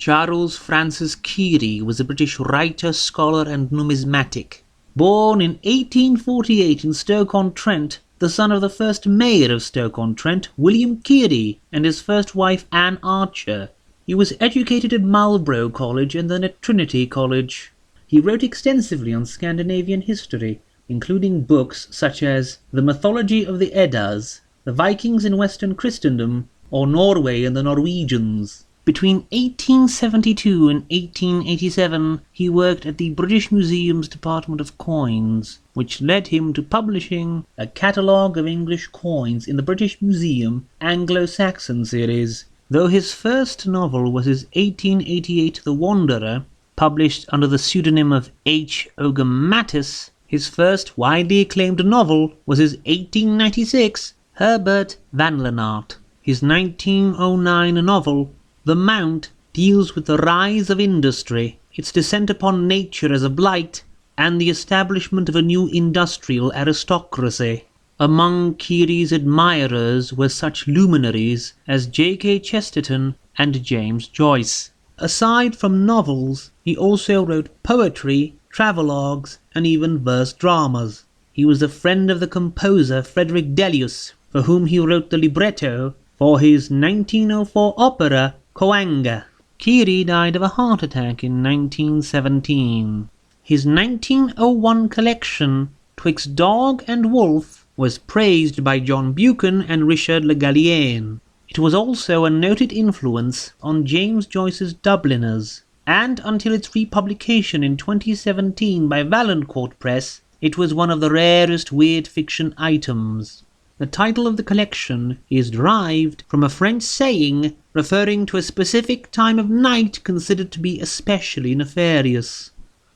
Charles Francis Keary was a British writer, scholar and numismatic. Born in 1848 in Stoke-on-Trent, the son of the first mayor of Stoke-on-Trent, William Keary, and his first wife Anne Archer. He was educated at Marlborough College and then at Trinity College. He wrote extensively on Scandinavian history, including books such as The Mythology of the Eddas, The Vikings in Western Christendom, or Norway and the Norwegians. Between 1872 and 1887, he worked at the British Museum's Department of Coins, which led him to publishing a catalogue of English coins in the British Museum Anglo-Saxon series. Though his first novel was his 1888 The Wanderer, published under the pseudonym of H. Ogomatis, his first widely acclaimed novel was his 1896 Herbert van Lennart. His 1909 novel The Mount deals with the rise of industry, its descent upon nature as a blight, and the establishment of a new industrial aristocracy. Among Keary's admirers were such luminaries as J.K. Chesterton and James Joyce. Aside from novels, he also wrote poetry, travelogues, and even verse dramas. He was a friend of the composer Frederick Delius, for whom he wrote the libretto for his 1904 opera Coanga. Keary died of a heart attack in 1917. His 1901 collection, Twixt Dog and Wolf, was praised by John Buchan and Richard Le Gallienne. It was also a noted influence on James Joyce's Dubliners, and until its republication in 2017 by Valancourt Press, it was one of the rarest weird fiction items. The title of the collection is derived from a French saying referring to a specific time of night considered to be especially nefarious.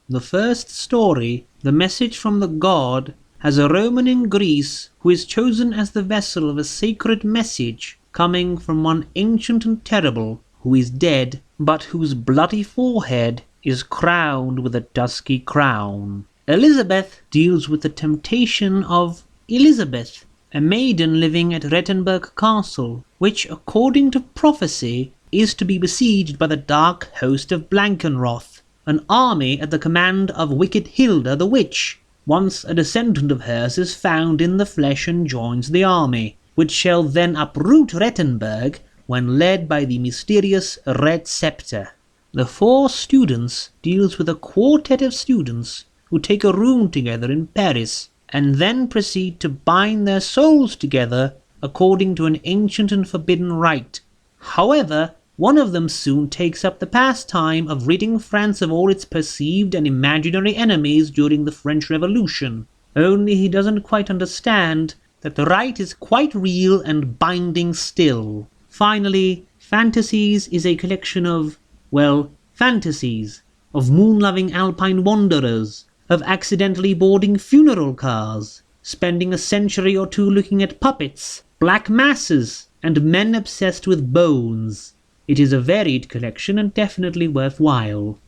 The first story, The Message from the God, has a Roman in Greece who is chosen as the vessel of a sacred message coming from one ancient and terrible who is dead, but whose bloody forehead is crowned with a dusky crown. Elizabeth deals with the temptation of Elizabeth, a maiden living at Rettenberg Castle, which, according to prophecy, is to be besieged by the dark host of Blankenroth, an army at the command of wicked Hilda the Witch. Once a descendant of hers is found in the flesh and joins the army, which shall then uproot Rettenberg when led by the mysterious Red Scepter. The Four Students deals with a quartet of students who take a room together in Paris, and then proceed to bind their souls together according to an ancient and forbidden rite. However, one of them soon takes up the pastime of ridding France of all its perceived and imaginary enemies during the French Revolution, only he doesn't quite understand that the rite is quite real and binding still. Finally, Fantasies is a collection of, well, fantasies, of moon-loving alpine wanderers, of accidentally boarding funeral cars, spending a century or two looking at puppets, black masses, and men obsessed with bones. It is a varied collection and definitely worthwhile.